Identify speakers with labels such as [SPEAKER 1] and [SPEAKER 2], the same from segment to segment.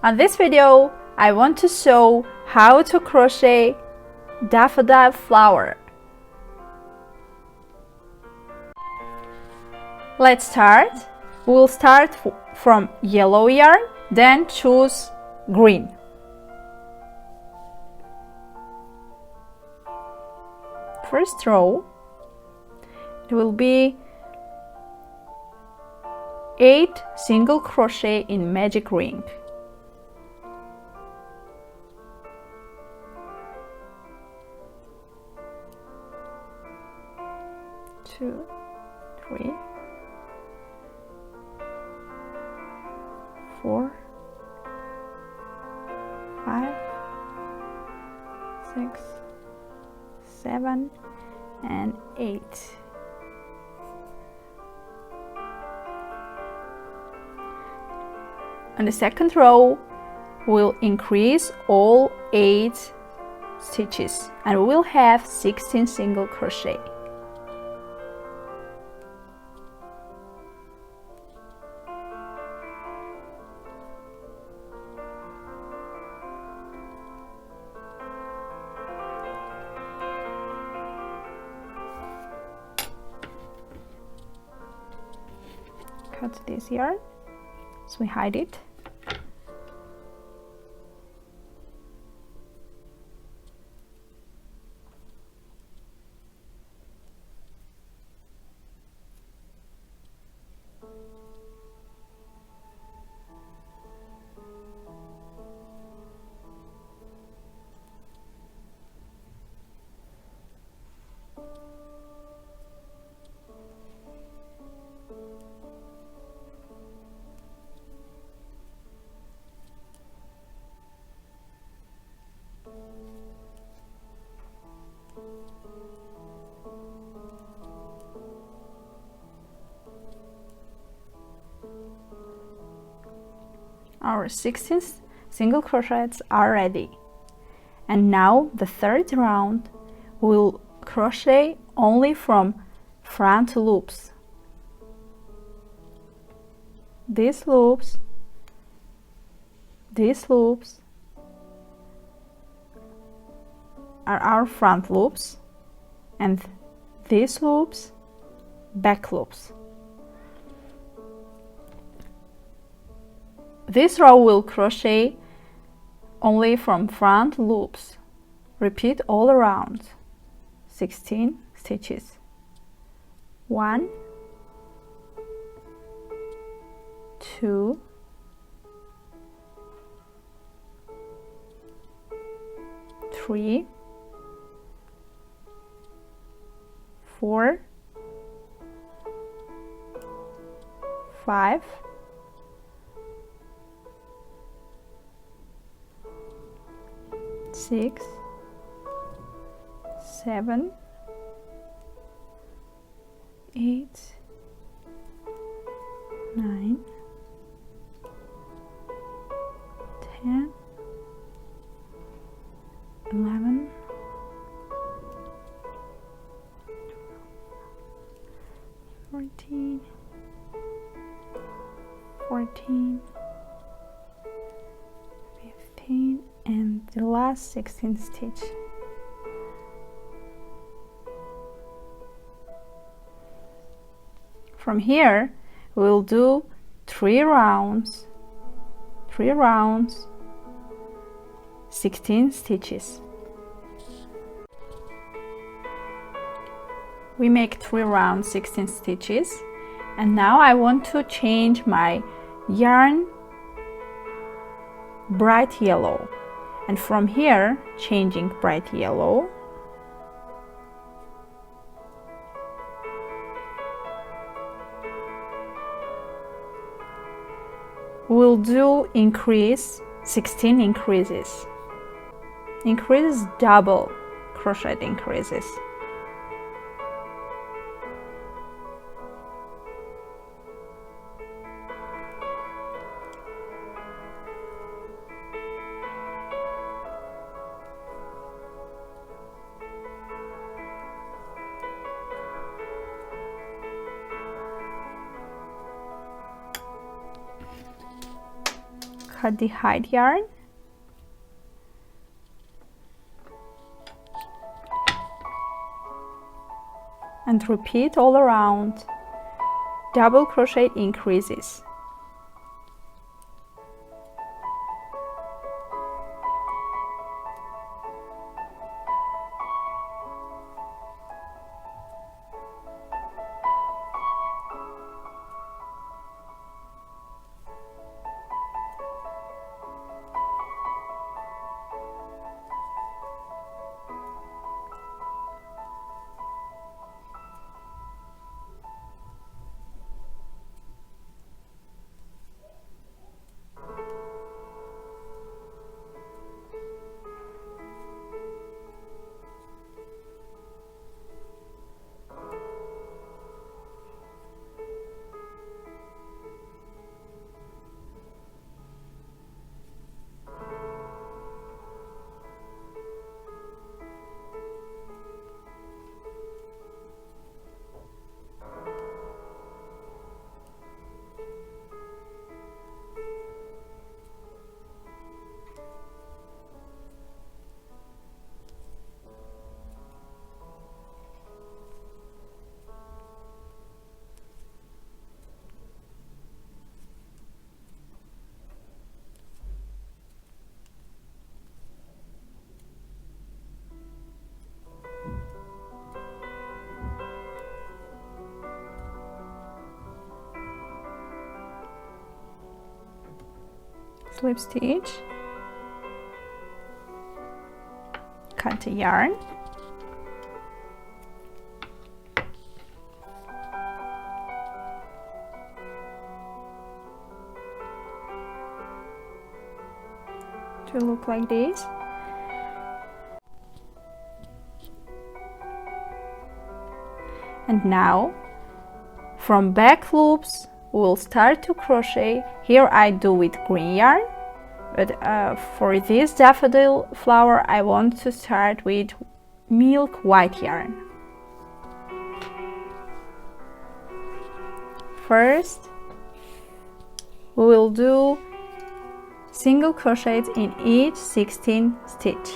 [SPEAKER 1] On this video, I want to show how to crochet daffodil flower. Let's start. We'll start from yellow yarn, then choose green. First row, it will be 8 single crochet in magic ring. Two, 3, 4, 5, 6, 7, and 8. On the second row, we'll increase all 8 stitches and we'll have 16 single crochet. Cut this yarn, so we hide it. Our 16 single crochets are ready, and now the third round we'll crochet only from front loops. These loops are our front loops, and these loops back loops. This row will crochet only from front loops. Repeat all around. 16 stitches. 1, 2, 3, 4, 5, 6, 7, 8, 9, 10, 11, 14, 15, and the last 16 stitch. From here we'll do 3 rounds, 16 stitches. We make 3 rounds, 16 stitches, and now I want to change my yarn bright yellow, and from here, changing bright yellow, we'll do 16 increases. Increases double crochet increases. cut the hide yarn and repeat all around. Double crochet increases. Slip stitch, cut the yarn, to look like this. And now from back loops we'll start to crochet. Here I do with green yarn, but for this daffodil flower I want to start with milk white yarn. First we will do single crochets in each 16 stitch.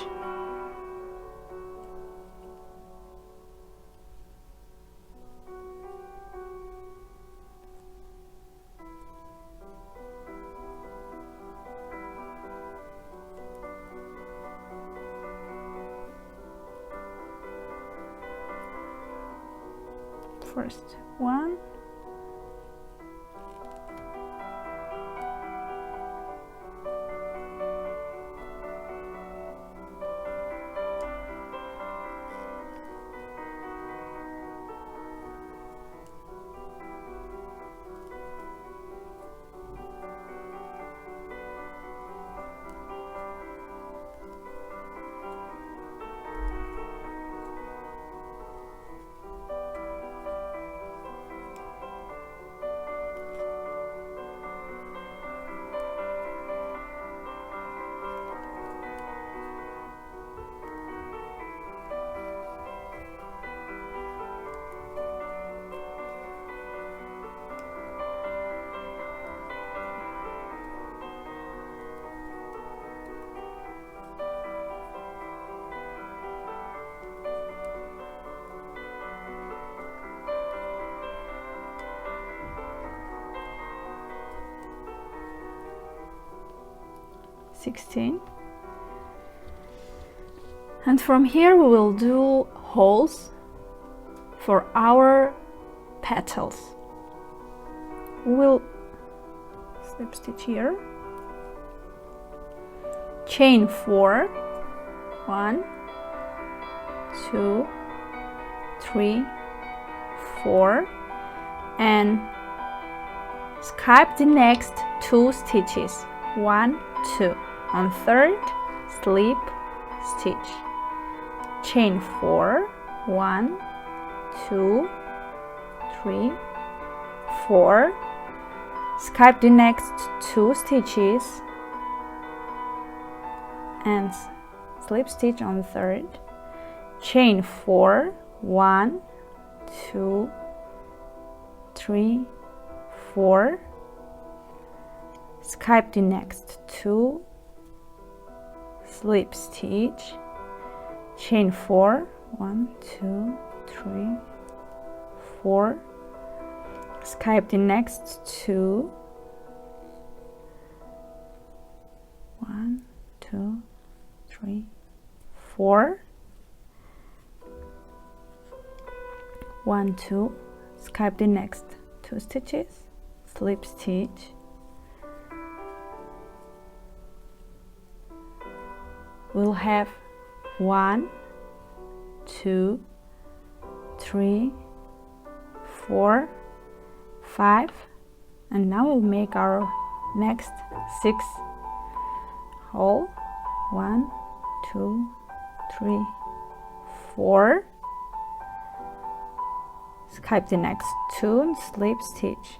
[SPEAKER 1] First one, and from here we will do holes for our petals. We'll slip stitch here, chain 4, 1, 2, 3, 4, and skip the next 2 stitches, 1, 2. On third, slip stitch, chain 4, 1, 2, 3, 4, skip the next 2 stitches and slip stitch on the third, chain 4, 1, 2, 3, 4, skip the next 2 slip stitch, chain 4, 1 2 3 4, skip the next 2, 1 2 3 4, 1 2, skip the next 2 stitches, slip stitch, we'll have 1 2 3 4 5, and now we'll make our next 6 hole. 1 2 3 4, skip the next 2 and slip stitch.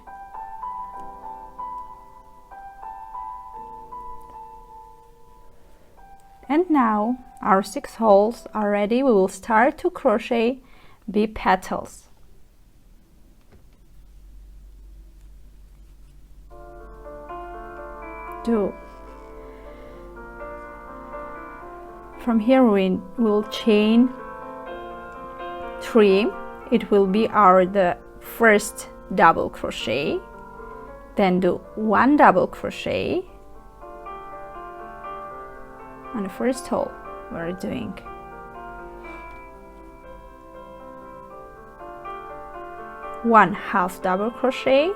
[SPEAKER 1] And now our 6 holes are ready. We will start to crochet bee petals. From here we will chain 3. It will be the first double crochet, then do 1 double crochet on the first hole. We're doing 1 half double crochet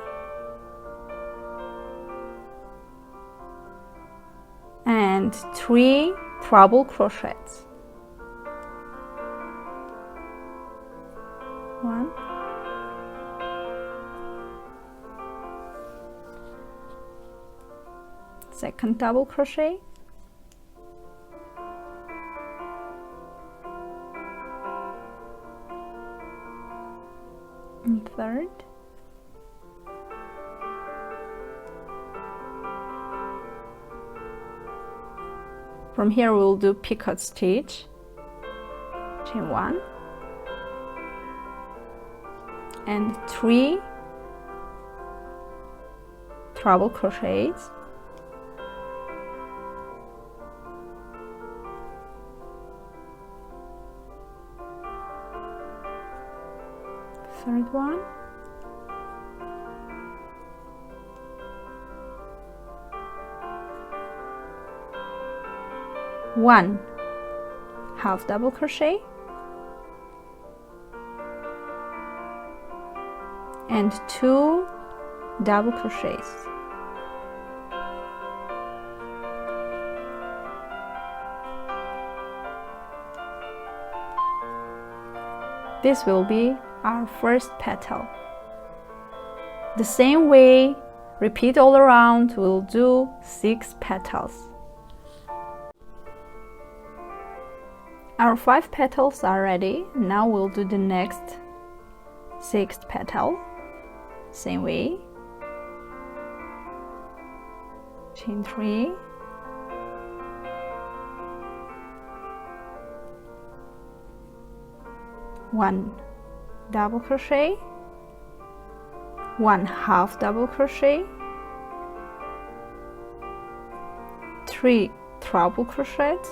[SPEAKER 1] and 3 treble crochets. 1, 2nd double crochet, and 3rd, from here we'll do picot stitch, chain 1 and 3 treble crochets, third one, one half double crochet and 2 double crochets. This will be our first petal. The same way, repeat all around. We'll do 6 petals. Our 5 petals are ready. Now we'll do the next 6th petal. Same way. Chain 3. One double crochet, 1 half double crochet, 3 treble crochets,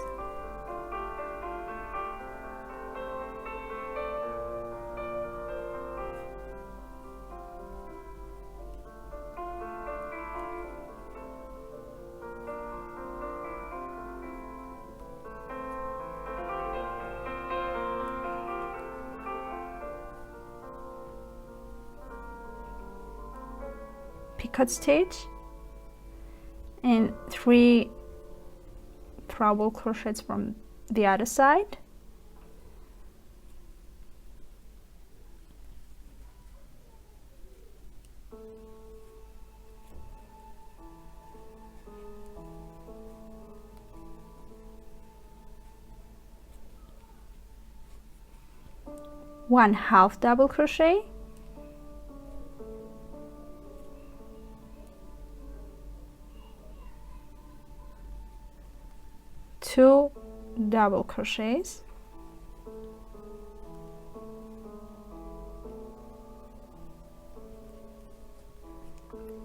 [SPEAKER 1] picot stitch, and 3 treble crochets from the other side. One half double crochet, two double crochets,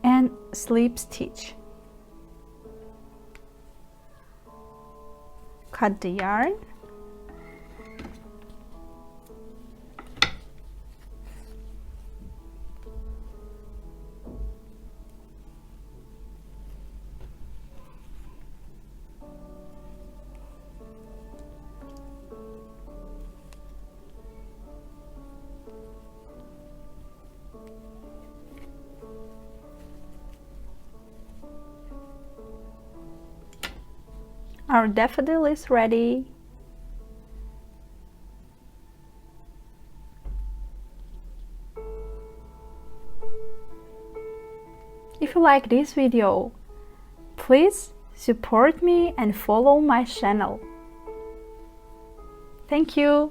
[SPEAKER 1] and slip stitch. cut the yarn. Our daffodil is ready. If you like this video, please support me and follow my channel. Thank you!